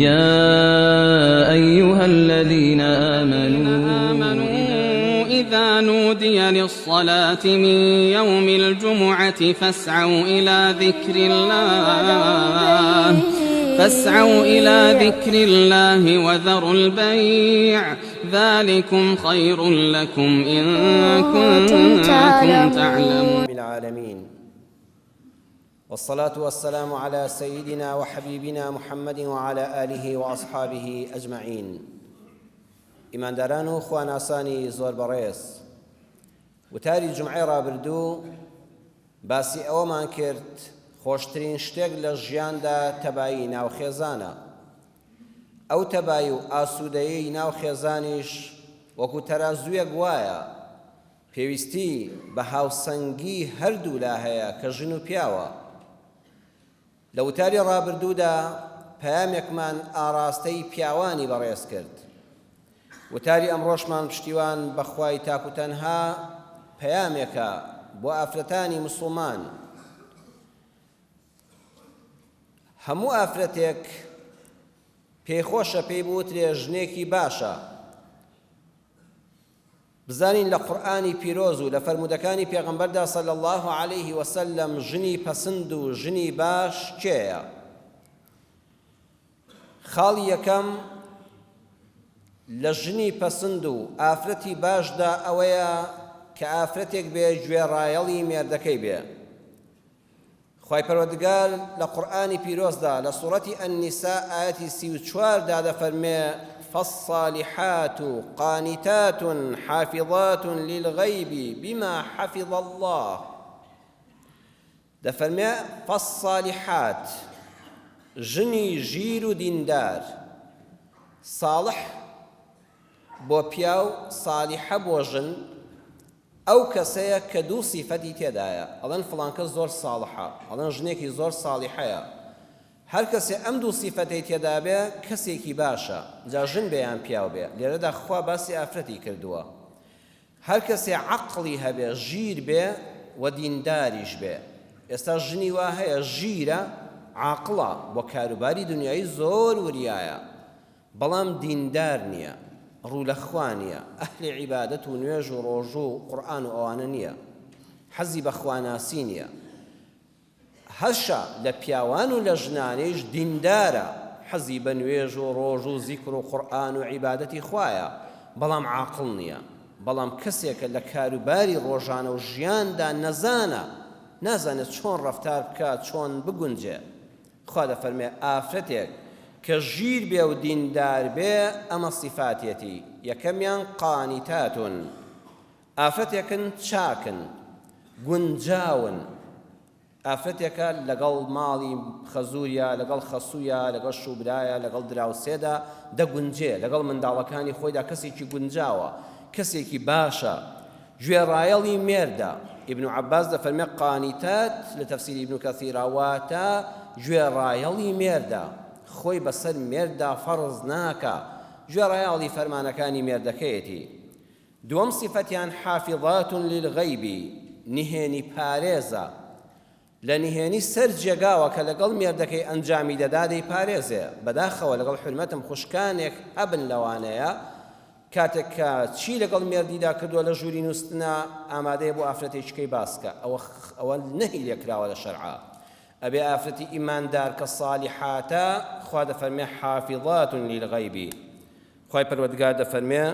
يا أيها الذين آمنوا إذا نودي للصلاة من يوم الجمعة فاسعوا إلى ذكر الله وذروا البيع ذلكم خير لكم إن كنتم تعلمون. العالمين والصلاة والسلام على سيدنا وحبيبنا محمد وعلى آله وأصحابه أجمعين. إمان دارانو خواناساني زور بريس وتاری جمعی رابردوو باسی ئەوەمان کرد خۆشترین شتێک لە ژیاندا تەبایی ناوخێزانە. ئەو تەبایی و ئاسوودەیی ناوخێزانیش وەکو تەرازوویەک وایە پێویستی بە هاوسەنگی هەردوو لا هەیە کە ژن و پیاوە. لە وتاری ڕابردوودا پەیامێکمان ئاراستەی پیاوانی بەڕێز کرد. وتاری ئەمڕۆشمان پشتیوان بەخوای تاک و تەنها پەیامێکە بۆ ئافرەتانی موسڵمان. هەموو ئافرەتێک پێیخۆشە پێی بوترێ ژنێکی باشە. بزانین لە قورئانی پیرۆز و لە فەرمودەکانی پێغەمبەردا صلی الله عليه وسلم ژنی پەسند و ژنی باش کێیە؟ خاڵی یەکەم لە ژنی پەسند و ئافرەتی باشدا ئەوەیە کە ئافرەتێک بێ گوێڕایەڵی مێردەکەی بێ. خوای پەروەردگار لە قورئانی پیرۆزدا لە سوورەتی ئەنیساء ئایەتی 34 دا دەفەرمێ فالصالحات قانتات حافظات للغيب بما حفظ الله. دەفەرمێ فالصالحات ژنی ژیر و دیندار، صالح بۆ پیاو صالحە بۆ ژن ئەو کەسەیە کە دوو سیفەتی تێدایە. ئەڵێن فڵانکە زۆر ساڵحە، ئەڵێن ژنێکی زۆر ساڵحەیە. هەر کەسێ ئەم دوو سیفەتەی تێدا بێ کەسێکی باشە. جا ژن بێ یان پیاو بێ. لێرەدا خوا باسی ئافرەتی کردووە. هەر کەسێ عەقڵی هەبێ ژیر بێ و دینداریش بێ. ئێستا ژنی وا هەیە ژیرە عاقڵە بۆ کاروباری دنیایی زۆر وریایە بەڵام دیندار نییە، ڕوو لە خوا نییە، ئەهلی عیبادەت و نوێژ و ڕۆژ و قورئان و ئەوانە نییە، حەزی بە خواناسی نییە. هەشە لە پیاوان و لە ژنانیش دیندارە، حەزی بە نوێژ و ڕۆژ و زیکر و قورئان و عیبادەتی خوایە بەڵام عاقڵ نییە. بەڵام کەسێکە لە کاروباری ڕۆژانە و ژیاندا نەزانە، نازانێت چۆن ڕەفتار بکات، چۆن بگونجێ. خوا دەفەرمێ ئافرەتێک کە ژیر بێ و دیندار بێ ئەمە سیفاتێتی. یەکەمیان قانیتاتون، ئافرەتێکن چاکن، گونجاون، ئافرەتێکە لەگەڵ ماڵی خەزوریە، لەگەڵ خەسوویە، لەگەڵ شوبرایە، لەگەڵ دراوسێدا دەگونجێ، لەگەڵ منداڵەکانی خۆیدا کەسێکی گونجاوە، کەسێکی باشە، گوێڕایەڵی مێردە. ابن عباس دەفەرمێ قانیتات لە تەفسیری ابن کەثیرە واتە گوێڕایەڵی مێردە، خۆی بەسەر مێردا فەرز ناکە، گوێڕایەڵی فەرمانەکانی مێردەکەیەتی. دووەم سیفەتیان حافظات للغەیب، نهێنی پارێزە. لە نهێنی سەر جێگاوە کە لەگەڵ مێردەکەی ئەنجامی دەدا دەی پارێزێ. بەداخەوە لەگەڵ حرمەتم خوشکانێک هەبن لەوانەیە کاتێک کە چی لەگەڵ مێردیدا کردووە لە ژووری نووستنە ئامادەیە بۆ ئافرەتێکیکەی باسکە. ئەوە نەهی لێکراوە لە شەرعا. ئەبێ ئافرەتی ئیماندار کە صالیحاتە خوا دەفەرمێ حافظات للغەیب. خوای پەروەردگار دەفەرمێ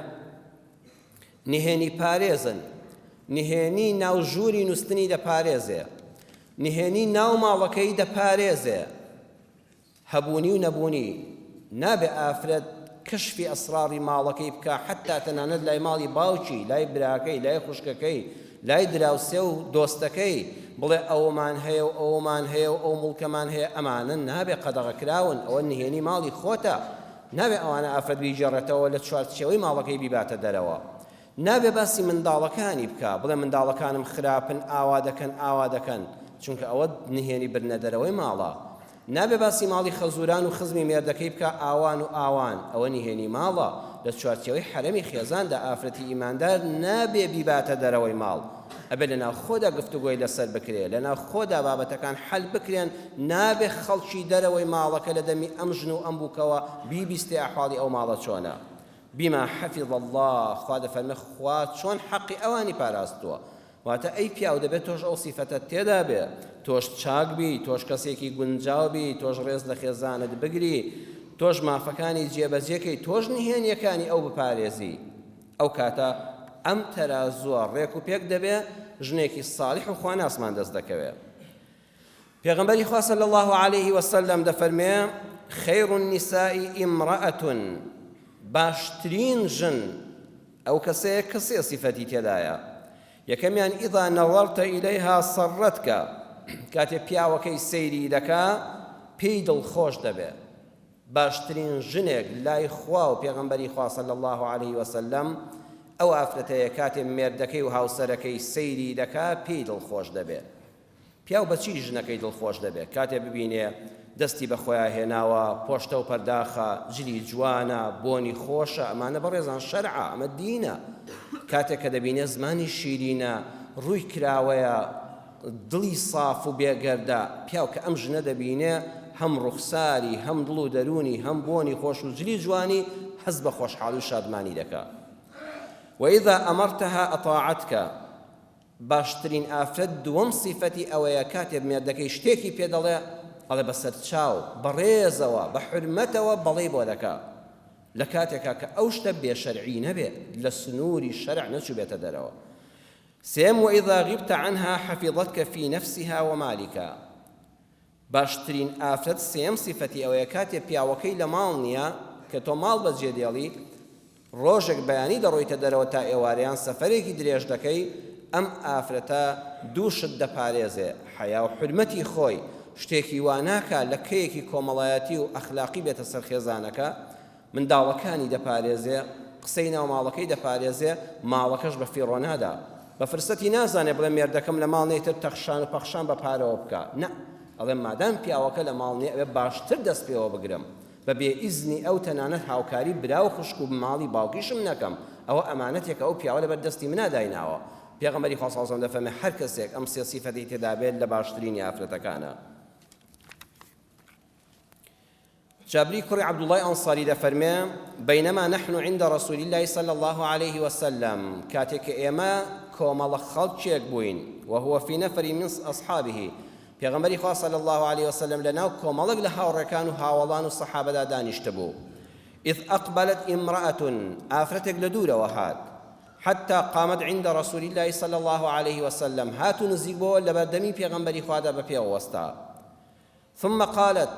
نهێنی پارێزن. نهێنی ناو ژووری نووستنی دەپارێزێ، نهێنی ناو ماڵەکەی دەپارێزێ. هەبوونی و نەبوونی نابێ ئافرەت کەشفی ئەسراری ماڵەکەی بکە، حتا تەنانەت لای ماڵی باوکی، لای براکەی، لای خوشکەکەی، لای دراوسێ و دۆستەکەی بڵێ ئەومان هەیە و ئەومان هەیە و ئەو مڵکەمان هەیە. ئەمانە نابێ قەدەغەکراون، ئەوە نهێنی ماڵی خۆتە. نابێ ئەوانە ئافرەت بیجێڕێتەوە لە چوارچێوەی ماڵەکەی بیباتە دەرەوە. نابێ باسی منداڵەکانی بکە، بڵێ منداڵەکانم خراپن، ئاوا دەکەن، ئاوا دەکەن، چونکە ئەوە نهێنی برنە دەرەوەی ماڵە. نابێ باسی ماڵی خەزوران و خزمی مێردەکەی بکە ئاوان و ئاوان، ئەوە نهێنی ماڵە. لە چوارچێوەی حەرەمی خێزاندا ئافرەتی ئیماندار نابێ بیباتە دەرەوەی ماڵ. ئەبێ لەناو خۆدا گفتوگۆی لەسەر بکرێ لەناو خۆدا بابەتەکان حەل بکرێن نابێ خەڵکی دەرەوەی ماڵەکە لە دەمی ئەم ژن و ئەم بووکەوە بیبیستێ ئەحواڵی ئەو ماڵە چۆنە بما حفظ الله خوا دەفەرمێ خوا چۆن حەقی ئەوانی پاراستووە واتە ئەی پیاو دەبێت تۆش ئەو سیفەتە تێدا بێ تۆش چاک بی تۆش کەسێکی گونجاو بی تۆش ڕێز لە خێزانت بگری تۆش مافەکانی جێبەجێکەی تۆش نهێنیەکانی ئەو بپارێزی ئەو کاتە ئەم تەرازووە ڕێک و پێک دەبێ ژنێکی ساڵح و خوا ناسمان دەست دەکەوێت پێغەمبەری خوا صلی الله عليه وسلم دەفەرمێ خەیر النساء امرأة باشترین ژن ئەو کەسەیە کە سێ سیفەتی تێدایە یەکەمیان ئیذا نەظەرتە ئیلەیها سەڕەتکە کاتێ پیاوەکەی سەیری دەکا پێی دڵخۆش دەبێت باشترین ژنێک لای خوا و پێغەمبەری خوا صلی الله عليه وسلم ئەو ئافرەتەیە کاتێ مێردەکەی و هاوسەرەکەی سەیری دەکا پێی دڵخۆش دەبێت پیاو بەچی ژنەکەی دڵخۆش دەبێت کاتێ ببینێ دەستی بە خۆیان هێناوە پۆشتە و پەرداخە جلی جوانە بۆنی خۆشە ئەمانە بەڕێزان شەرعە ئەمە دینە کاتێک کە دەبینێ زمانی شیرینە ڕووی کراوەیە دڵی صاف و بێگەردە پیاو کە ئەم ژنە دەبینێ هەم ڕوخساری هەم دڵ و دەرونی هەم بۆنی خۆش و جلی جوانی حەز بە خۆشحاڵی و شادمانی دەکات وإذا أمرتها أطاعتك باشترین ئافرەت دووەم سیفەتی ئەوەیە کاتێ مێردەکەی شتێکی پێ دەڵێ ئەڵێ بەسەر چاو بەڕێزەوە بە حرمەتەوە بەڵێ بۆ دەکا لە کاتێکا کە ئەو شتە بێشەرعی نەبێت لە سنووری شەرع نەچوبێتە دەرەوە سێم وإذا غبت عنها حفظتك في نفسها ومالك باشترین ئافرەت سێم سیفەتی ئەوەیە کاتێ پیاوەکەی لە ماڵ نییە کە تۆ ماڵ بەجێ دێڵی ڕۆژێک بەیانی دەڕۆیتە دەرەوە تا ئێوارەیان سەفەرێکی درێژ دەکەی ئەم ئافرەتە دووشت دەپارێزێ حیا و حرمەتی خۆی شتێکی واناکە لە کەیەکی کۆمەڵایەتی و ئەخلاقی بێتە سەر خێزانەکە منداڵەکانی دەپارێزێ قسەی ناو ماڵەکەی دەپارێزێ ماڵەکەش بە فیڕۆنادا بە فرسەتی نازانێ بڵێ مێردەکەم لە ماڵ نەیتر تەخشان و پەخشان بە پارەوە بکە نە ئەڵێ مادام پیاوەکە لە ماڵ نییە ئەوێ باشتر دەست پێوە بگرم بە بێ ئیزنی ئەو تەنانەت هاوکاری براو خوشک و ماڵی باوکیشم نەکەم ئەوە ئەمانەتێکە ئەو پیاوە لەبەر دەستی منە دایناوە پێغەمبەری خوا صلی الله علیه و سلم دەفەرمێ هەر کەسێک ئەم سێ سیفەتی تێدا بێت لە باشترینی ئافرەتەکانە جابری کوڕی عەبدوڵڵای ئەنساری دەفەرمێ بەینەما نحن عند رسول الله صلى الله عليه وسلم کاتێک ئێمە کۆمەڵە خەڵکێک بووین وهو في نفر من أصحابه پێغەمبەری خوا صلی الله عليه وسلم لەناو کۆمەڵێک لە هاوڕێکان و هاوڵان و سەحابەدا دانیشتە بوو إذ أقبلت امرأة ئافرەتێک لە دوورەوە هات حتى قامت عند رسول الله صلى الله عليه وسلم هاتوا نزيقوا لبردمي پیغمبري خوادا بپیو وستا ثم قالت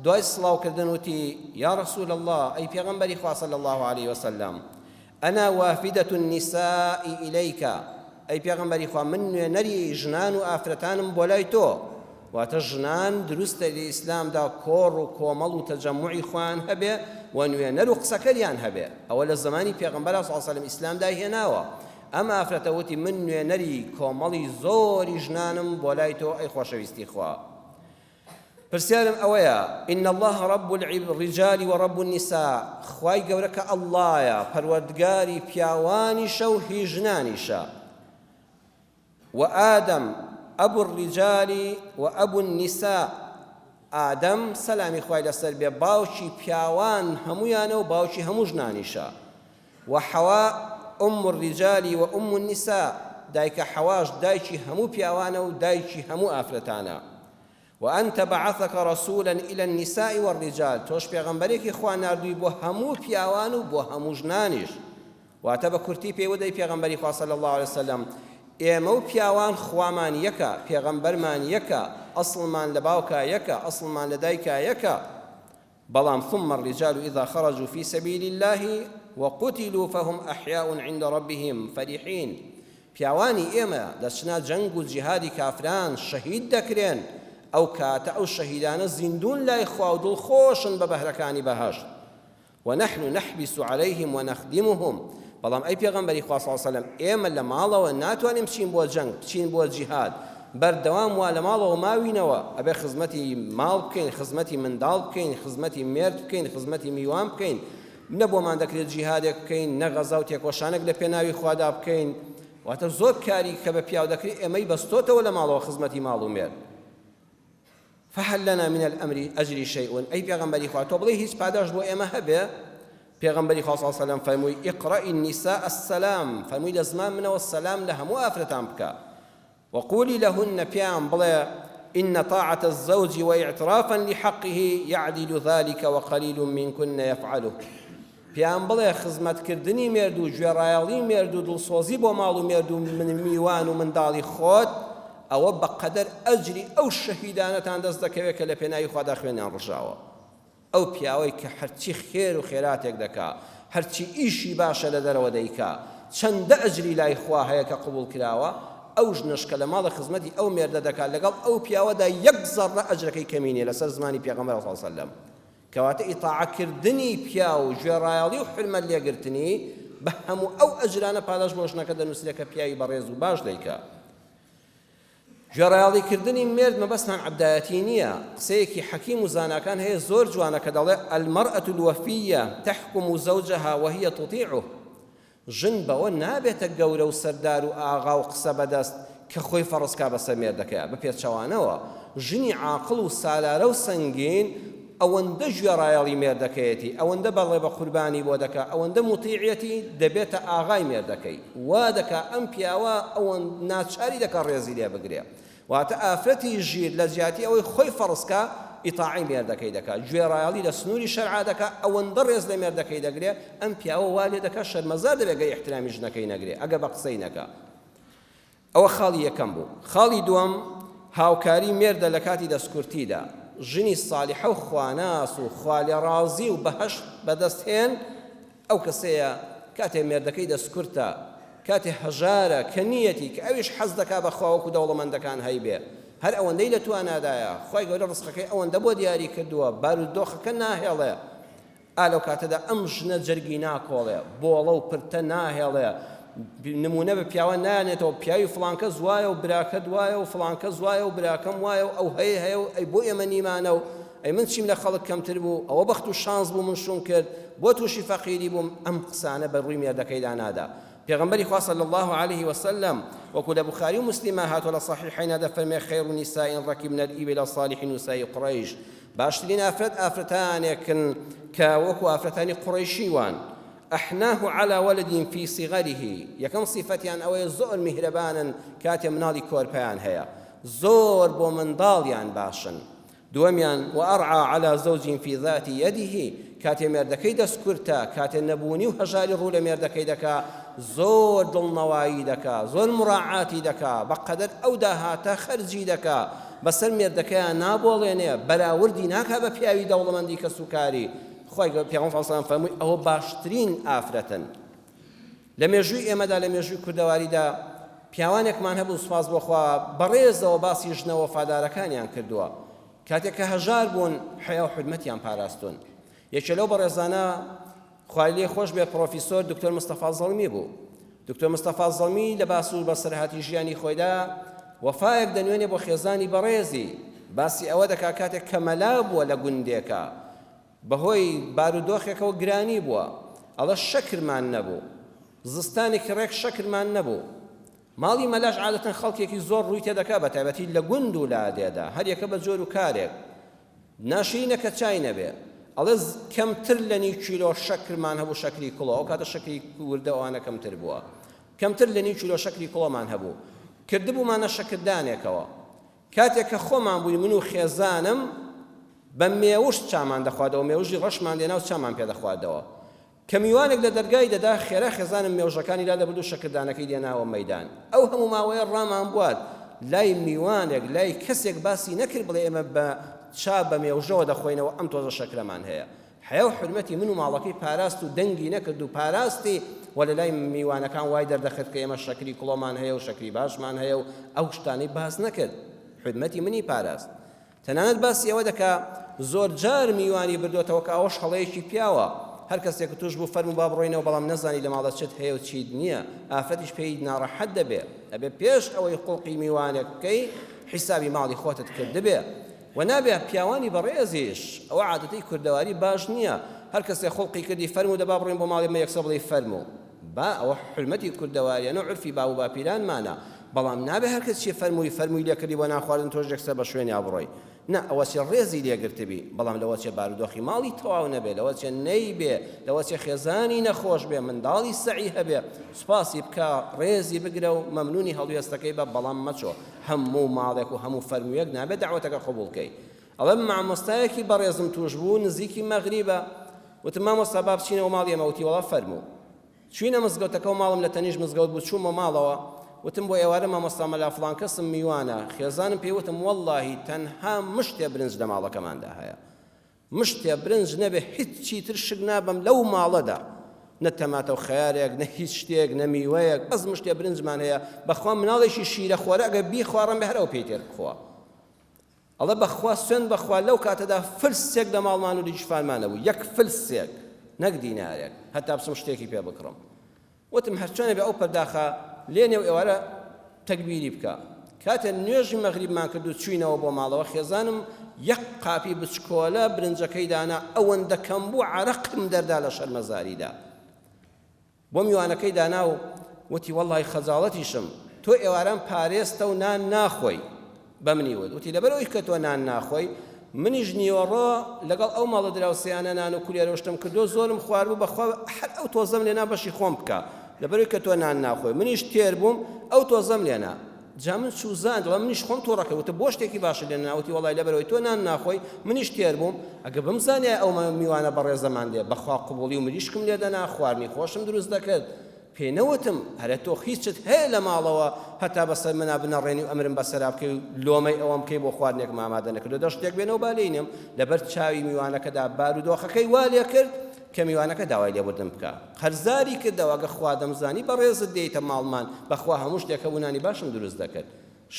دوای سلاو کردنوتی يا رسول الله أي پیغمبري خوا صلى الله عليه وسلم أنا وافدة النساء إليك أي پیغمبري خوا من نري جنان و آفرتانم بولايتو واتجنان درست الإسلام دا كور و كومل و تجمعي خوان هبه ونوێنەر و قسەکەریان هەبێ ئەوە لە زمانی پێغەمبەر صلی الله علیه وسلم ئیسلامدا هێناوە ئەم ئافرەتەوتی من نوێنەری کۆمەڵی زۆری ژنانم بۆ لای تۆ ئەی خۆشەویستی خوا پرسیارم ئەوەیە إن الله رب الرجال ورب النساء خوای گەورە کە ئەڵڵایە پەروەردگاری پیاوانیشە و هی ژنانیشە وآدم أبو الرجال وأبو النساء ئادەم سەلامی خوای لەسەر بێ باوکی پیاوان هەمویانە و باوکی هەموو ژنانیشە وحەوا ئوم الرجال و ئوم النساء دایکە حەواش دایکی هەموو پیاوانە و دایکی هەموو ئافرەتانە وأنت بعثك رسولا إلى النساء والرجال توش پیغمبرێکی خوا ناردووی بۆ هەموو پیاوان و بۆ هەموو ژنانیش واتە بە کورتی پێوەدەی پێغەمبەری خوا صلی الله عليه وسلم ئێمە و پیاوان خوامان یەکە پێغەمبەرمان یەکە ئەسڵمان لە باوکە یەکە ئەسڵمان لە دایکە یەکە بەڵام ثم الرجال إذا خرجوا في سبيل الله وقتلوا فهم أحياء عند ربهم فرحين پیاوانی ئێمە دەچنە جەنگ و جیهادی کافران شەهید دەکرێن ئەو کاتە ئەو شەهیدانە زیندون لای خوا و دڵخۆشن بە بەهرەکانی بەهەشت ونحن نحبس عليهم ونخدمهم بەڵام ئەی پێغەمبەری خوا صلی الله علیه وسلم ئێمە لە ماڵەوە ناتوانین بچین بۆ جەنگ بچین بۆ جیهاد بەردەوام وا لە ماڵەوە ماوینەوە ئەبێ خزمەتی ماڵ بکەین خزمەتی منداڵ بکەین خزمەتی مێرد بکەین خزمەتی میوان بکەین نە بۆمان دەکرێت جیهادێک بکەین نە غەزا و تێکۆشانێک لە پێناوی خوادا بکەین واتە زۆر کاری کە بە پیاو دەکرێت ئێمەی بەستۆتەوە لە ماڵەوە خزمەتی ماڵ و مێرد فهل لنا من الأمر أجري شيء أي پیغمبری خوا تو بڵێ هیچ پاداش بۆ ئێمە هەبێ پیغمبری خوا صلی الله علیه و سلم فەرمووی اقرأ النساء السلام فەرمووی لە زمان منەوە سەلام لە هەموو ئافرەتان بکە وقولي لهن پیان بڵێ إن طاعة الزوج واعترافا لحقه يعدل ذلك وقليل منكن يفعله پیان بڵێ خزمەتکردنی مێرد و گوێڕایەڵی مێرد و دڵسۆزی بۆ ماڵ و مێرد و میوان و منداڵی خۆت ئەوە بەقەدەر ئەجری ئەو شەهیدانەتان دەست دەکەوێت کە لە پێناوی خوادا خوێنیان ڕژاوە ئەو پیاوەی کە هەرچی خێر و خێراتێک دەکا هەرچی ئیشی باشە لە دەرەوە دەیکا چەندە ئەجری لای خوا هەیە کە قبول کراوە ئەو ژنەشکە لە ماڵە خزمەتی ئەو مێردە دەکات لەگەڵ ئەو پیاوەدا یەک زەڕە ئەجرەکەی کەمینێ لەسەر زمانی پێغەمبەر صلی الله علیه و سلم کەواتە ئیطاعەکردنی پیا و گوێڕایەڵی و حرمەت لێگرتنی بە هەموو ئەو ئەجرانە پاداش بۆ ژنەکە دەنووسرێت کە پیاوی بەڕێز و باش دەیکا گوێڕایەڵیکردنی مێرد مەبەستان عەبدایەتی نییە قسەیەکی حەکیم و زاناکان هەیە زۆر جوانە کە دەڵێ المرأة الوفية تحكم زوجها وهي تطيعه ژن بەوە نابێتە گەورە و سەردار و ئاغا و قسە بەدەست کە خۆی فەڕسکا بەسەر مێردەکەیە بە پێچەوانەوە ژنی عاقڵ و سالارە و سەنگین ئەوەندە گوێڕایەڵی مێردەکەیەتی ئەوەندە بەڵێ بە قوربانی بۆ دەکا ئەوەندە موتیعەتی دەبێتە ئاغای مێردەکەی وا دەکا ئەم پیاوە ئەوەن ناچاری دەکا ڕێزی لێ بگرێ واتە ئافرەتی ژیر لە زیاتی ئەوەی خۆی فەڕسکا ئیطاعی مێردەکەی دەکا گوێڕایەڵی لە سنووری شەرعا دەکا ئەوەندە ڕێز لە مێردەکەی دەگرێ ئەم پیاوە وا لێ دەکا شەرمەزار دەبێت گەی احترامی ژنەکەی نەگرێ ئەگە بە قسەی نەکا ئەوە خاڵی یەکەم بوو خاڵی دووەم هاوکاری مێردە لە کاتی دەستکورتیدا ژنی ساڵحە و خواناس و خوالێ ڕازی و بەهەشت بەدەستهێن ئەو کەسەیە کاتێ مێردەکەی دەستکورتە کاتێ هەژارە کە نیەتی کە ئەویش حەز دەکا بەخوا وەکو دەوڵەمەندەکان هەیبێ هەر ئەوەندەی لە توانادایە خۆی گەورە ڕزقەکەی ئەوەندە بۆ دیاری کردووە بارودۆخەکە ناهێڵێ ئالەو کاتەدا ئەم ژنە جەرگی ناکۆڵێ بۆڵە و پرتە ناهێڵێ نمونە بە پیاوە نایانێتەوە پیاوی فڵانکە زوایە و براکە دوایە و فڵانکە زوایە و براکەم وایە و ئەو هەیە و ئەی بۆ ئێمە نیمانە و ئەی من چیم لە خەڵک کەمتر بوو ئەوە بەخت و شانس بوو من شوم کرد بۆ تووشی فەقیری بووم ئەم قسانە بە ڕووی مێردەکەیدا نادا پیغمبری خوا صلی الله علیه و سلم وەکو لە بوخاری و مسلمە هاتووە لە صحیحەینا دەفەرمێ خەیر نساء رەکبنە الئیبل صالح نساء قڕیش باشترین ئافرەتانێکن کە وەکو ئافرەتانی قڕیشی وان أحناه على ولد في صغره يكم صفتيان أو زور مهربانا كاتي منالي كوربان هيا زور بو منداليان باشن دوميان وأرعى على زوج في ذات يده كاتي مردكي دسكرتا كاتي نبوني وهجاري رول مردكي دكا زور دل نواي دكا زور مراعاتي دكا بقدر أو داهاتا خرجي دكا بسر مردكي نابوليني بلا وردي ناكا بپیاوی دولمندی كسوكاري خۆی پێغەمبەر صلی الله علیه و سلم فەرمووی ئەوە باشترین ئافرەتن لە مێژووی ئێمەدا لە مێژووی کوردەواریدا پیاوانێکمان هەبوو سوپاس بۆخوا بەڕێزەوە باسی ژنە وەفادارەکانیان کردووە کاتێک کە هەژار بوون حیا و حرمەتیان پاراستون یەکێ لەو بەڕێزانە خوای لێ خۆش بێ پرۆفیسۆر دکتۆر مستەفا زەڵمی بوو دکتۆر مستەفا زەڵمی لە باس و بەسەرهاتی ژیانی خۆیدا وەفایەک دەنوێنێ بۆ خێزانی بەڕێزی باسی ئەوە دەکا کاتێک کە مەلا بووە لە گوندێکە بەهۆی بارودۆخێکەوە گرانی بووە ئەڵە شەکرمان نەبوو زستانێکی ڕێک شەکرمان نەبوو ماڵی مەلاش عادەتەن خەڵکێکی زۆر ڕووی تێدەکا بە تایبەتی لە گوند و لادێدا هەر یەکە بە جۆر و کارێک ناشرینەکە چای نەبێ ئەڵێ کەمتر لە نیو کیلۆ شەکرمان هەبوو شەکری کوڵە ئەو کاتە شەکری وردە ئەوانە کەمتر بووە کەمتر لە نیو کیلۆ شەکری کوڵەمان هەبوو کردبوومانە شەکردانێکەوە کاتێک کە خۆمان بووی من و خێزانم بە مێوش چامان دەخوادەوە مێوژی ڕەشمان لێنا و چامان پێ دەخوادەوە کە میوانێک لە دەرگای دەدا خێرا خێزانم مێوژەکانی لا دەبرد و شەکردانەکەی دێناوە مەیدان ئەو هەموو ماوەیە ڕامان بوات لای میوانێک لای کەسێک باسی نەکرد بڵێ ئێمە بە چا بە مێوژەوە دەخۆینەوە ئەم تۆزە شەکرەمان هەیە حیا و حرمەتی من و ماڵەکەی پاراست و دەنگی نەکرد و پاراستی وە لە لای میوانەکان وای دەردەخست کە ئێمە شەکری کوڵەمان هەیە و شەکری باشمان هەیە و ئەو شتانەی باس نەکرد حرمەتی منی پاراست تەنانەت باسی ئەوە دەکا زۆر جار میوانی بردوێتەوە کە ئەوەش هەڵەیەکی پیاوە هەر کەسێک توش بوو فەرموو با بڕۆینەوە بەڵام نەزانی لە ماڵە چت هەیە و چیت نییە ئافرەتیش پێی ناڕەحەت دەبێ ئەبێ پێش ئەوەی قوڵقی میوانێک بکەی حیسابی ماڵی خۆتت کرد دەبێ و نابێ پیاوانی بەڕێزیش ئەوە عادەتەی کوردەواری باش نییە هەر کەسێک خڵقی کردی فەرموو دەبا بڕۆین بۆ ماڵی مە یەکسە بڵێ فەرموو با ئەوە حرمەتی کوردەواریانە و عرفی باو باپیرانمانە بەڵام نابێ هەر کەس چی فەرمووی لێکردی بۆ ناخواردن تۆش یەکسەر بە شوێنی ئابڕۆی نا ئەوە چێ ڕێزی لێگرتبی بەڵام لەوە چێ بارودۆخی ماڵی تەواو نەبێ لەوە چێ نەی بێ لەوە چێ خێزانی نەخۆش بێ منداڵی سەعی هەبێ سوپاسی بکە ڕێزی بگرە و مەمنونی هەڵوێستەکەی بە بەڵام مەچۆ هەموو ماڵێک و هەموو فەرموویەک نابێت دعوەتەکە قبوڵکەی ئەڵێ مامۆستایەکی بەڕێزم توش بوو نزیکی مەغریبە وتم مامۆستا با بچینەوە ماڵی ئێمە وتی وەڵا فەرموو چوینە مزگەوتەکە و ماڵم لە تەنیش مزگەوت بوو چوومە ماڵەوە وتم بۆ ئێوارە مامۆستا مەلا فڵان کەسم میوانە خێزانم پێی وتم وەڵڵاهی تەنها مشتێ برنج لە ماڵەکەماندا هەیە مشتێ برنج نەبێ هیچی تر شک نابم لەو ماڵەدا نە تەماتە و خەیارێک نە هیچ شتێک نە میوەیەک بەس مشتێ برنجمان هەیە بەخوا مناڵێکی شیرە خۆرە ئەگە بیخوارم بە هەرەوە پێی تێر بخوا ئەڵێ بەخوا سوێن بەخوا لەو کاتەدا فلسێک لە ماڵمان و لیژفانمانە بوو یەک فلسێک نەک دینارێک هەتا بچم شتێکی پێ بکڕم وتم هەرچۆنە بێ ئەو پەرداخە لێنێ و ئێوارە تەکبیری بکە کاتێ نوێژی مەغریبمان کرد و چوینەوە بۆ ماڵەوە خێزانم یەک قاپی بچکۆلە برنجەکەی دانا ئەوەندە کەم بوو عەرەقم دەردا لە شەرمەزاریدا بۆ میوانەکەی دانا و وتی وەڵڵاهی خەجاڵەتیشم تۆ ئێواران پارێستە و نان ناخۆی بە منی وتی لەبەرەوەی کە تۆ نان ناخۆی منیش نیوەڕۆ لەگەڵ ئەو ماڵە دراوسیانە نان و کولێرەوەشتم کردو زۆرم خواردبوو بەخوا هەر ئەو تۆزەم لێنا بەشی خۆم بکە لەبەرەوەی کە تۆ نان ناخۆی منیش تێر بووم ئەو تۆزەم لێنا جا من سوزان دڵم منیش خۆم تۆڕەکە وتە بۆ شتێکی باشە لێ ناوتی وەڵای لەبەرەوەی تۆ نان ناخۆی منیش تێر بووم ئەگە بمزانێ ئەو میوانە بەڕێزەمان دێ بەخوا قبوڵی و مریشکم لێ دەنا خواردنی خۆشم دروست دەکرد پێنەوتم هەرە تۆ هیچت هەیە لە ماڵەوە هەتا بەسەر منا بنەڕێنی و ئەمرم بەسەرا بکەی و لۆمەی ئەوەم بکەی بۆ خواردنێک ئامادە نەکردو دە شتێک بێنەوە بالینم لەبەر چاوی میوانەکەدا بارودۆخەکەی وا لێ کرد کە میوانەکە داوای لێبوردن بکە هەرزاری کردەوە ئەگە خوا دەمزانی بەڕێزت دێیتە ماڵمان بەخوا هەموو شتێکە بوونانی باشم دروست دەکرد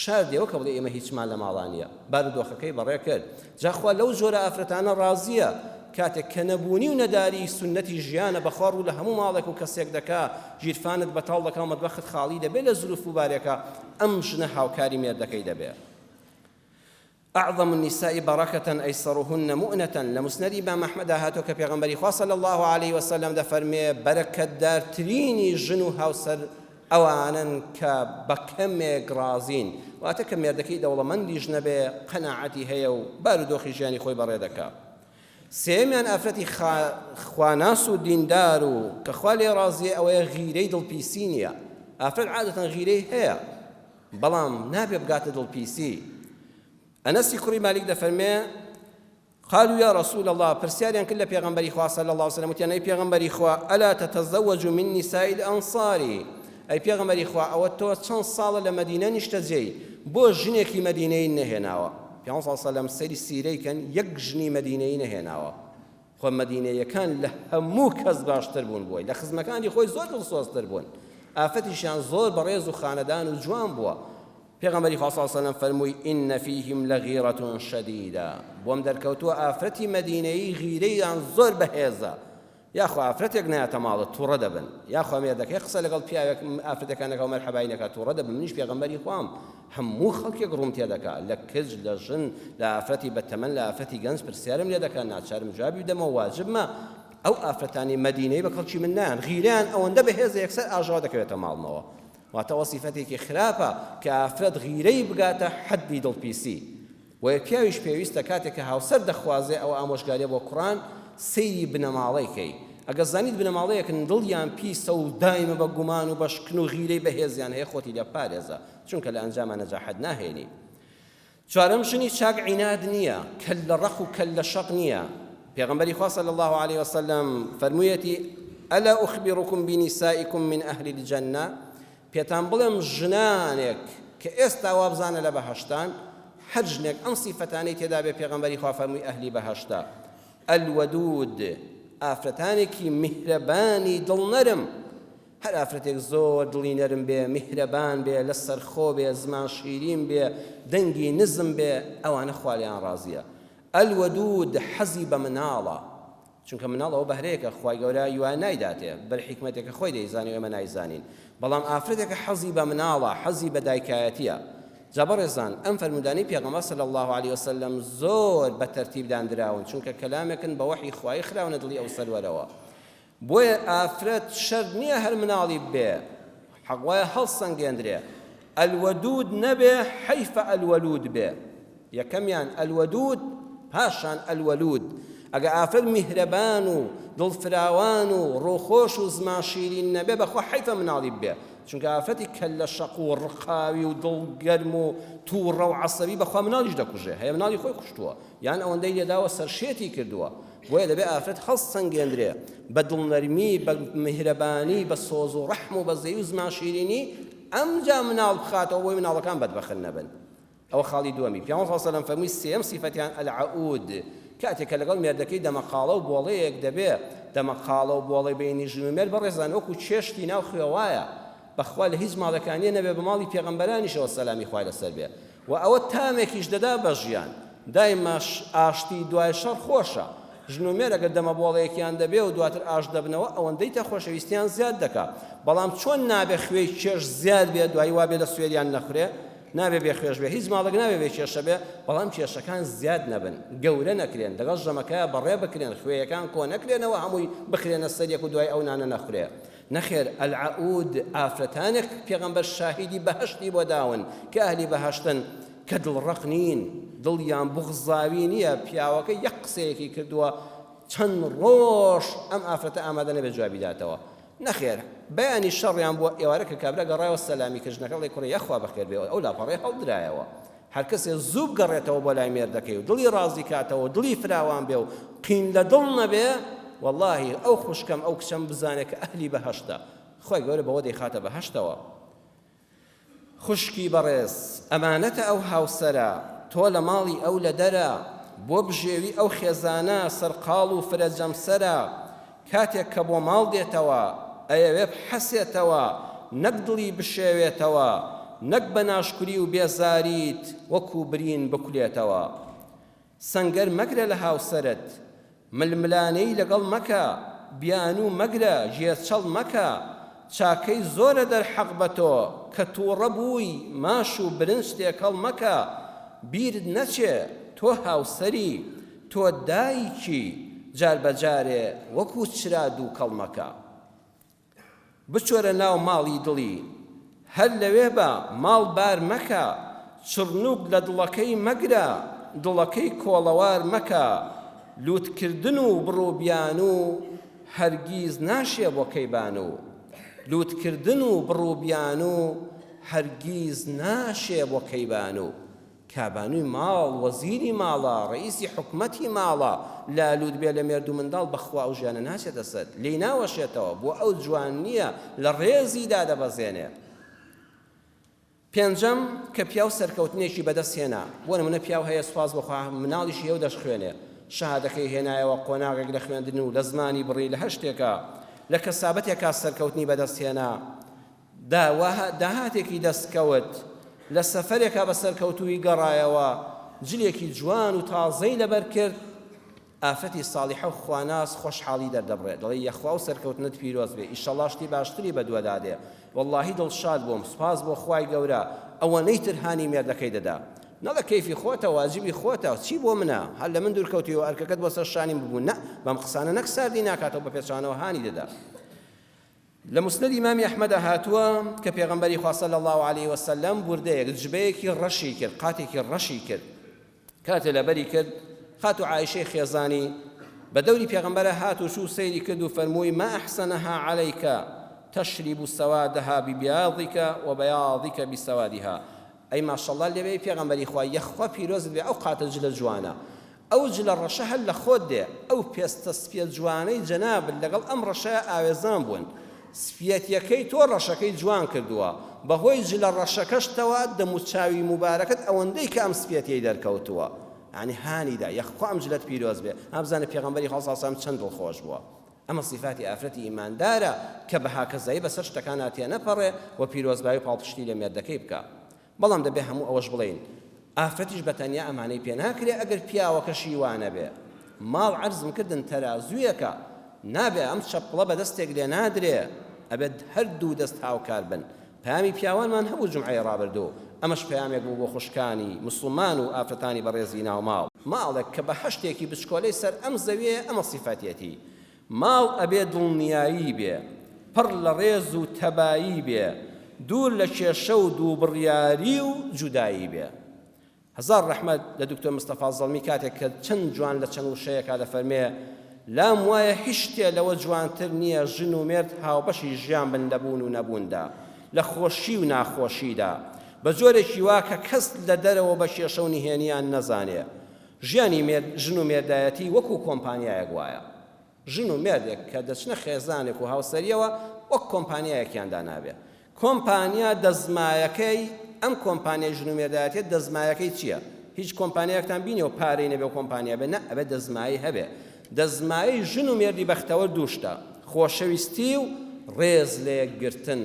شار دێوە کە بڵێ ئێمە هیچمان لە ماڵانیە بارودۆخەکەی بەڕێ کرد جاخوا لەو جۆرە ئافرەتانە ڕازیە کاتێک کە نەبوونی و نەداری سنەتی ژیانە بەخوا ڕوو لە هەموو ماڵێک و کەسێک دەکا ژیرفانت بەتاڵ دەکا و مەتبەخت خاڵی دەبێت لە زروف و بارێکە ئەم ژنە هاوکاری مێردەکەی دەبێت أعظم النساء بركة أيسرهن مؤنة لمسند إمام أحمد هاتو كبيغمبري صلى الله عليه وسلم دفرمي بركة دار تريني جنو هاوسر أوانا كبكم غرازين وأتكم يردكي دولة من لجنبه قناعتي هيو باردوخي جاني خوي بريدك سيميان أفرتي خواناس ديندارو كخوالي رازي أو غيري دل بيسينيا أفرت عادة غيري هي بلام نابي بقات دل بيسي أنس كري مالك دفرمي قالوا يا رسول الله برسياريان كل بيغمبري خوا صلى الله عليه وسلم وتيان أي بيغمبري خوا ألا تتزوج من نساء الأنصار أي بيغمبري خوا أو تو چند سال لمدينة نشتزي بو جنيكي مدينة نهناوا پیامبر صلی الله علیه و سلم سری سیری کن یک جنی مدینه نهناوا خو مدینه کان له همو کس باشتر بون بوی لخدمت کانی خوی زور دلسوزتر بون آفتیشان زور بریز و خاندان و جوان بوا پیغمبری صلی الله علیه و سلم فرموی ان فیهم لغیرة شدیده بوم در کوتو آفتی مدینه غیره عن زور بهزا یا خو آفرتك نهاية مال تورد بن يا خو ميردك يخسر لقلب فيها آفرتك أنك ومرحبا إنك تورد بن منيش بيغمبري خوام همو خلق يقرم تيادك لكز لجن لآفرتي بالتمن لآفرتي جنس برسيارم ليدك ناتشار مجابي دم واجب ما أو آفرتاني مدينة بكل شيء منان غيران أو اندبه هذا يكسر أجادك يتمال موا وتوصفتك خلافة كآفرت غيري بقاته حد يدل بيسي ويكياوش بيوستكاتك هاوسر دخوازي أو أموشقاري أبو قرآن سيري بنماڵەیەکەی ئەگە زانیت بنەماڵەیەکن دڵیان پیسە و دایمە بە گومان و بەشکن و غیرەی بەهێزیان هەیە خۆتی لێ پارێزە چونکە لە ئەنجامە نەجاحەت ناهێنی چوارەم ژنی چاک عیناد نییە کە لە ڕەخ و کە لە شەق نییە پێغەمبەری خوا صلی الله عليه وسلم فەرموویەتی ئەلا ئوخبیڕکم بنیسائیکم من ئەهل الجەنە پێتان بڵێم ژنانێک کە ئێستا وا بزانە لە بەهەشتان هەر ژنێک ئەم سیفەتانەی تێدا بێ پێغەمبەری خوا فەرمووی ئەهلی بەهەشتە الودود ئافرەتانێکی میهرەبانی دڵنەرم هەر ئافرەتێک زۆر دڵی نەرم بێ میهرەبان بێ لەسەر خۆ بێ زمان شیرین بێ دەنگی نزم بێ ئەوانە خوالیان ڕازیە الودود حەزی بە مناڵە چونکە مناڵەوە بەهرەیەکە خوای گەورە یوان نایداتێ بەر حیکمەتێکە خۆی دەیزانی و ئێمە نایزانین بەڵام ئافرەتێکە حەزی بە مناڵە حەزی بە دایکایەتیە جابڕێزان ئەم فەرمودانی پێغەمبەر صلی الله عليه وسلم زۆر بە تەرتیب دانراون چونکە کەلامێکن بە وحی خوای خراونە دڵی ئەو سەروەرەوە بۆیە ئافرەت شەر نییە هەر مناڵی بێ حەقوایە هەڵسەنگێندرێ ئەلوەدود نەبێ حەیفە ئەلوەلود بێ یەکەمیان ئەلوەدود پاشان ئەلوەلود ئەگە ئافرەت میهرەبان و دڵفراوان و ڕۆخۆش و زماشیرین نەبێ بەخوا حەیفە مناڵی بێ چونکە ئافرەتی کەللە شەق و ڕقاوی و دڵگەرم و تووڕە و عەسەبی بەخوا مناڵیش دەکوژێ هەیە مناڵی خۆی کوشتووە یان ئەوەندەی لێداوە سەرشێتی کردووە بۆیە دەبێ ئافرەت هەڵسەنگێندرێ بە دڵنەرمی بە میهرەبانی بە سۆز و ڕەحم و بە زەی و زماشیرینی ئەمجا مناڵ بخاتەوە بۆی مناڵەکان بەدبەخت نەبن ئەوە خاڵی دووەمی پیامبەر صلی الله علیه و سلم فەرمووی سێەم سیفەتیان ئەلعەود کاتێک کە لەگەڵ مێردەکەی دەمەقاڵە و بۆڵەیەک دەبێ دەمەقاڵە و بۆڵەی بینی ژن و مێرد بەڕێزان وەکو چێشتی ناو خوێوایە بەخوا لە هیچ ماڵەکانیە نەبێ بە ماڵی پێغەمبەرانیشەوە سەلامی خوای لەسەر بێ و ئەوە تامێکیش دەدا بە ژیان دایماش ئاشتی دوای شەڕ خۆشە ژن و مێر ئەگەر دەمە بۆڵەیەکیان دەبێ و دواتر ئاش دەبنەوە ئەوەندەی تا خۆشەویستیان زیاد دەکات بەڵام چۆن نابێ خوێی چێش زیاد بێ دوایی وا بێ لە سوێریان نەخورێ نابێ بێ خوێش بێ هیچ ماڵێک نابێ بێ کێشە بێ بەڵام کێشەکان زیاد نەبن گەورە نەکرێن لەگەڵ ژەمەکەیە بەڕێ بکرێن خوێیەکان کۆ نەکرێنەوە هەمووی بخرێنە سەرێک و دوای ئەو نانە نەخورێ نەخێر ئەلعەود ئافرەتانێک پێغەمبەر شاهیدی بەهەشتی بۆ داون کە ئەهلی بەهەشتن کە دڵڕەق نین دڵیان بغزاوی نییە پیاوەکە یەک قسەیەکی کردووە چەند ڕۆژ ئەم ئافرەتە ئامادە نەبێت جوابی داتەوە نەخێر بەیانی شەڕیان بووە ئێوارە کە کابرا گەڕایەوە سەلامی کردنەکە لێ کوڕی یەخوا بەخێر بێ ئەو لاپەڕێ هەڵدرایەوە هەر کەسێ زوو بگەڕێتەوە بۆ لای مێردەکەی و دڵی ڕازی کاتەوە دڵی فراوان بێ و قین لە دڵ نەبێ واللهی ئەو خوشکەم ئەو کچەم بزانێت کە ئەهلی بەهەشتە خۆی گەورە بەوە دەیخاتە بەهەشتەوە خوشکی بەڕێز ئەمانەتە ئەو هاوسەرە تۆ لە ماڵی ئەو لە دەرە بۆ بژێوی ئەو خێزانە سەرقاڵ و فرەجەمسەرە کاتێک کە بۆ ماڵ دێتەوە ئەیەوێ بحەسێتەوە نەک دڵی بشێوێتەوە نەک بە ناشکوری و بێزاریت وەکو برین بکولێتەوە سەنگەر مەگرە لە هاوسەرت ململانەی لەگەڵ مەکە بیان و مەگرە ژێرچەڵ مەکە چاکەی زۆرە دەرحەق بە تۆ کە تووڕە بووی ماش و برنج تێکەڵ مەکە بیرت نەچێ تۆ هاوسەری تۆ دایکی جار بەجارێ وەکو چرا دوو کەڵمەکە بچۆرە ناو ماڵی دڵی هەر لەوێ بە ماڵ بار مەکە چڕنوک لە دڵەکەی مەگرە دڵەکەی کۆڵەوار مەکە لوتکردن و بڕووبیان و هەرگیز ناشێ بۆ کەیبان و لوتکردن و بڕووبیان و هەرگیز ناشێ بۆ کەیبان و کابانووی ماڵ وەزیری ماڵە ڕئیسی حکومەتی ماڵە لالود بێ لە مێرد و منداڵ بەخوا ئەو ژیانە ناچێتە سەر لێی ناوەشێتەوە بۆ ئەو جوان نییە لە ڕێزیدا دەبەزێنێ پێنجەم کە پیاو سەرکەوتنێکی بەدەستهێنا بۆ نمونە پیاو هەیە سوپاس بخوا مناڵیشی ئەو دەشخوێنێ شەهادەکەی هێنایەوە قۆناغێک لە خوێندن و لە زمانی بڕی لە هەر شتێکە لە کەسابەتێکا سەرکەوتنی بەدەستهێنا داهاتێکی دەستکەوت لە سەفەرێکا بە سەرکەوتووی گەڕایەوە جلێکی جوان و تازەی لەبەر کرد ئافرەتی ساڵیحە و خواناس خۆشحاڵی دەردەبڕێت دەڵێ یەخوا و سەرکەوتنت پیرۆز بێ ئیشەڵڵا شتی باشتری بەدوەدادێ وەڵڵاهی دڵشاد بووم سوپاس بۆ خوای گەورە ئەوەنەی ترهانی مێردەکەی دەدا نەڵە کەیفی خۆتە واجبی خۆتە چی بۆ منە هەر لە من دوورکەوتیەوە ئەرکەکەت بۆ سەر شانیم ببوو نە بەم قسانە نەک ساردی ناکاتەوە بە پێچانەوە هانی دەدا لە مسند ئیمامی ئەحمەدە هاتووە کە پێغەمبەری خوا صلی الله علیه وسلم بوردەیەک جبەیەکی ڕەشی کرد قاتێکی ڕەشی کرد کاتێ لەبەری کرد خات و عایشەی خێزانی بە دەوری پێغەمبەرە هات و شوو سەیری کرد و فەرمووی ما ئەحسەنەها عەلەیکە تەشریب سەوادەها ببیاضیکە وبەیاضیکە بسەوادیها ئەی ماشەڵڵا لێبێ پێغەمبەری خوا یەخوا پیرۆزت بێ ئەو قاتە جلە جوانە ئەو جلە ڕەشە هەر لە خۆت دێ ئەو پێستە سپیە جوانەی جەنابن لەگەڵ ئەم ڕەشەیە ئاوێزان بوون سپیەتیەکەی تۆ ڕەشەکەی جوان کردووە بەهۆی جلە ڕەشەکەشتەوە دەموچاوی مبارەکەت ئەوەندەی کە ئەم سپیەتیەی دەرکەوتووە یعنی هانیدا یەخوا ئەم جلەت پیرۆز بێ ئابزانە پێغەمبەری خوا صلی الله علیه و سلم چەند دڵخۆش بووە ئەمە صفاتی ئافرەتی ئیماندارە کە بە هاکەزایی بەسەر شتەکان هاتیە نەپەڕێ و پیرۆزبایی و پاڵپشتی لە مێردەکەی بکە بەڵام دەبێ هەموو ئەوەش بڵێین ئافرەتیش بەتەنیا ئەمانەی پێ ناکرێ ئەگەر پیاوەکە شیوانە بێ ماڵ عەرزم کردن تەرازوویەکە نابێ ئەم چەپڵە بەدەستێک لێ نادرێ ئەبێت هەردوو دەست هاوکار بن پامی پیاوانمان هەبوو جمعەی ڕابردوو ئەمەش پەیامێک بوو بۆ خوشکانی مسلمان و ئافرەتانی بەڕێزی ناو ماڵ ماڵێک کە بە هەشتێکی بچکۆلەی سەر ئەم زەویە ئەمە صفاتیەتی ماڵ ئەبێ دڵنیایی بێ پڕ لە ڕێز و تەبایی بێ دوور لە کێشە و دووبڕیاری و جودایی بێ هەزار ڕەحمەت لە دکتۆر مستەفا زەڵمی کاتێک کە چەند جوان لە چەند وشەیەکا دەفەرمێ لام وایە هیچ شتێ لەوە جوانتر نییە ژن و مێرد هاوبەشی ژیان بن لەبوون و نەبووندا لە خۆشی و ناخۆشیدا بە جۆرێکی وا کە کەس لە دەرەوە بە کێشە و نهێنیان نەزانێ ژیانی ژن و مێردایەتی وەکو کۆمپانیایەک وایە ژن و مێردێک کە دەچنە خێزانێک و هاوسەریەوە وەک کۆمپانیایەکیاندا نابێ کۆمپانیا دەزمایەکەی ئەم کۆمپانیای ژن و مێردایەتی دەزمایەکەی چییە هیچ کۆمپانیایەکتان بینیەوە پارەی نەبێ کۆمپانیا بێ نە ئەبێ دەزمایی هەبێ دەزمایی ژن و مێردی بەختەوە دووشتە خۆشەویستی و ڕێز لە یەکگرتن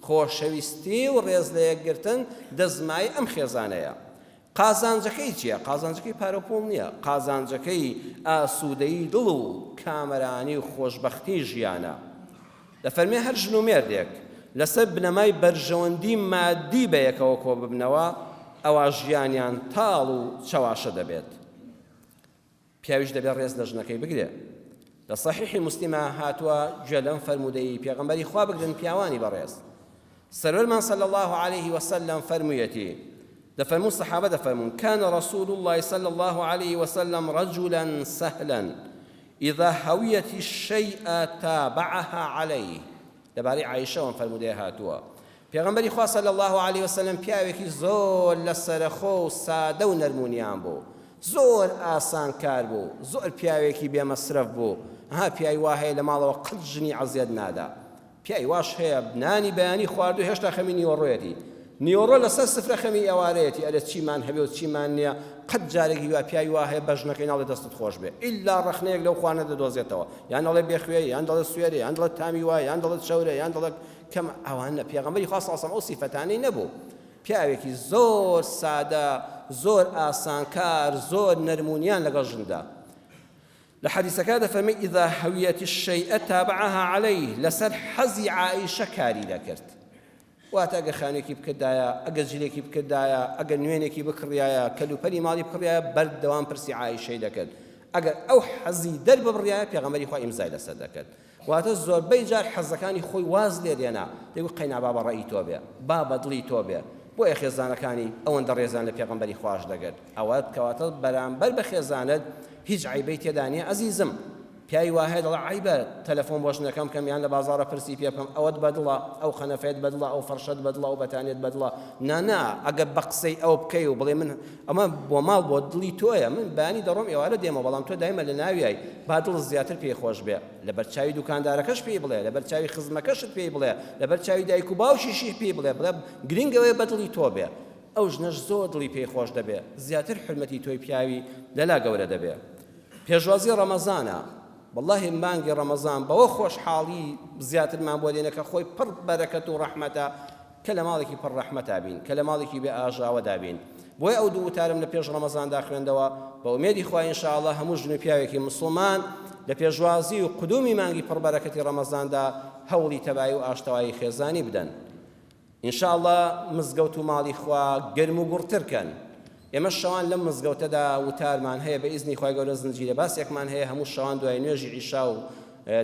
خۆشەویستی و ڕێز لە یەکگرتن دەزمایی ئەم خێزانەیە قازانجەکەی چییە قازانجەکەی پارەپۆڵ نییە قازانجەکەی ئاسوودەیی دڵ و کامەرانی و خۆشبەختی ژیانە دەفەرمێ هەر ژن و مێردێک لەسەر بنەمای بەرژەوەندی مادی بە یەکەوە کۆ ببنەوە ئەوە ژیانیان تاڵ و چەواشە دەبێت پیاویش دەبێت ڕێز لە ژنەکەی بگرێ لە صحیحی مسلمە هاتووە گوێ لەم فەرموودەی پێغەمبەری خوا بگرن پیاوانی بەڕێز سەرۆرمان صلی الله عليه وسلم فەرموویەتی دەفەرمون سەحابە دەفەرمون كان رسول الله صلى الله عليه وسلم رجلا سهلا إذا هويت الشيء تابعها عليه لەبارەی عایشەوە فەرموودەیە هاتووە پێغەمبەری خوا صلی الله عليه وسلم پیاوێکی زۆر لە سەرخۆ و سادە و نەرمونیان بوو زۆر ئاسان کار بوو زۆر پیاوێکی بێمەسرف بوو ها پیاوی وا هەیە لە ماڵەوە قەت ژنی عەزیەت نادا پیاوی واش هەیە نانی بەیانی خواردو هێشتا خەمی نیوەڕۆیەتی نیوەڕۆ لەسەر سفرە خەمی ئەوارەیەتی ئەرێ چیمان هەبێ و چیمان نییە قەت جارێکی وا پیاوی وا هەیە بەژنەکەی ناڵێ دەستت خۆش بێ ئیلا ڕەخنەیەک لەو خوانە دەدۆزێتەوە یان دەڵێ بێخوێ یان دەڵێ سوێرێ یان دەڵێ تامی وایە یان دەڵێت شەورە یان دەڵێت کەم ئەوانە پێغەمبەری خوا صلی الله علیه و سلم ئەو سیفەتانەی نەبوو پیاوێکی زۆر سادە زۆر ئاسانکار زۆر نەرمونیان لەگەڵ ژندا لە حەدیثەکە دەفەرمێ ئیذا هەویەتی الشەیئە تابعها عەلەیه لەسەر حەزی عائیشە کاری دەکرد واتە ئەگە خانێکی بکردایە ئەگە جلێکی بکردایە ئەگە نوێنێکی بکڕایە کەلوپەری ماڵی بکڕایە بەردەوام پرسی عایشەی دەکرد ئەگەر ئەو حەزی دەرببڕایە پێغەمبەری خوا ئیمزای لەسەر دەکرد واتە زۆربەی جار حەزەکانی خۆی واز لێ دێنا دەیگوت قەینا با بە ڕەئی تۆ بێ با بە دڵی تۆ بێ بۆیە خێزانەکانی ئەوەندە ڕێزان لە پێغەمبەری خواش دەگرت ئەوە کەواتە بەرامبەر بە خێزانت هیچ عیبەی تێدا نییە ئەزیزم پیاوی وهەیە دەڵێ عیبە تەلەفۆن بۆ ژنەکەم کەم یان لە بازاڕە پرسی پێ بکەم ئەوەت بەدڵە ئەو خەنەفێت بەدڵە ئەو فەرشەت بەدڵە ئەو بەتانێت بەدڵە نا ئەگەر بە قسەی ئەو بکەی و بڵێ من ئەمە بۆ ماڵ بۆ دڵی تۆیە من بەیانی دەڕۆم ئێوارە دێمە بەڵام تۆ دایمە لە ناویای با دڵ زیاتر پێی خۆش بێ لە بەرچاوی دوکاندارەکەش پێی بڵێ لە بەرچاوی خزمەکەشت پێی بڵێ لە بەرچاوی دایک و باوشیشی پێی بڵێ گرنگەوەی بە دڵی تۆ بێ ئەو ژنەش زۆر دڵی پێی خۆش دەبێ زیاتر حرمەتی تۆی پیاوی لەلا گەورە دەبێ پێشوازی ڕەمەزانە والله مانگی ڕەمەزان بەوە خۆشحاڵی زیاترمان بۆ دێنە کە خۆی پڕ بەرەکەت و ڕەحمەتە کە لە ماڵێکی پڕ ڕەحمەتا بین کە لە ماڵێکی بێ ئاژاوەدا بین بۆیە ئەو دوو وتارم لە پێش ڕەمەزاندا خوێندەوە بە ئومێدی خوا ئینشاءالله هەموو ژن و پیاوێکی مسڵمان لە پێشوازی و قدومی مانگی پڕ بەرەکەتی ڕەمەزاندا هەوڵی تەبایی و ئاشتەوایی خێزانی بدەن ئینشاءالله مزگەوت و ماڵی خوا گەرم و گوڕترکەن ئێمە شەوان لەم مزگەوتەدا وتارمان هەیە بە ئیزنی خوای گەورە زنجیرە باسێکمان هەیە هەموو شەوان دوای نوێژی عیشا و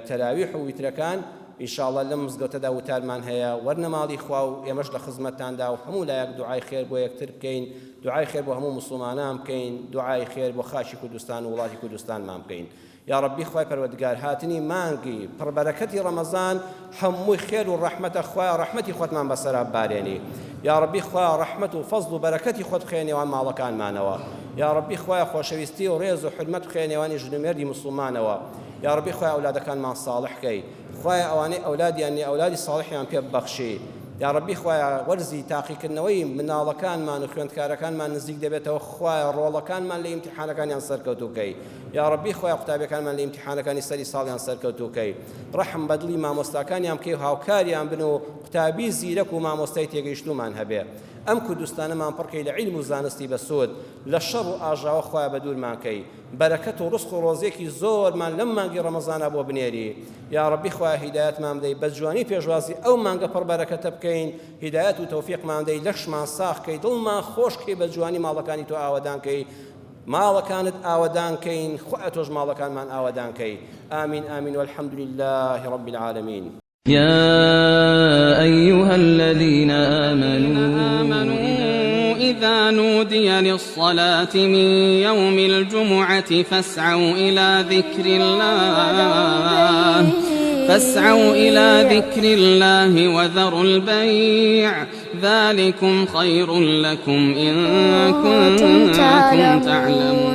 تەراویح و ویترەکان ئینشاءالله لەم مزگەوتەدا وتارمان هەیە وەرنە ماڵی خوا و ئێمەش لە خزمەتتاندا و هەموو لایەک دوعای خێر بۆ یەکتر بکەین دوعای خێر بۆ هەموو موسڵمانان بکەین دوعای خێر بۆ خاشی کوردستان و وڵاتی کوردستانمان بکەین یا ربی خوای پەروەردگار هاتنی مانگی پڕبەرەکەتی ڕەمەزان هەمووی خێر و ڕەحمەتە خوای ڕەحمەتی خۆتمان بەسەرا بارێنی یا ربی خوای ڕەحمەت و فەزڵ و بەرەکەتی خۆت بخێنێوان ماڵەکانمانەوە یا ربی خوای خۆشەویستی و ڕێز و حرمەت بخێنێوانی ژن و مێردی موسڵمانەوە یا ربی خوای ئەولادەکانمان ساڵح کەی خوای ئەوانەی ئەولادیان نیە ئەولادی ساڵحیان پێ ببەخشی یا ربی خوای وەرزی تاقیکردنەوەی مناڵەکانمان و خوێندکارەکانمان نزیک دەبێتەوە خوای ڕۆڵەکانمان لە ئیمتیحانەکانیان سەرکەوتووکەی یا ربی خوای قوتابیەکانمان لە ئیمتیحانەکانی سەری ساڵیان سەرکەوتووکەی ڕەحم بەدڵی مامۆستاکانیان بکەی و هاوکاریان بن و قوتابی زیرەک و مامۆستای تێگەیشتومان هەبێ ئەم کوردستانەمان پڕکەی لە عیلم و زانستی بەسوود لە شەڕ و ئاژاوە خوای بە دوورمان کەی بەرەکەت و ڕزق و ڕۆزێکی زۆرمان لەم مانگی ڕەمەزانە بۆ بنێری یا ربی خوای هیدایەتمان بدەی بە جوانی پێشوازی ئەو مانگە پڕ بەرەکەتە بکەین هیدایەت و تەوفیقمان بدەی لەشمان ساخ کەی دڵمان خۆش کەی بە جوانی ماڵەکانی تۆ ئاوەدان کەی ماڵەکانت ئاوەدانکەین خوا تۆش ماڵەکانمان ئاوەدانکەی ئامین ئامین والحمد لله رب العالمين. يا أيها الذين آمنوا إذا نودي للصلاة من يوم الجمعة فاسعوا إلى ذكر الله وذروا البيع ذلكم خير لكم إن كنتم تعلمون.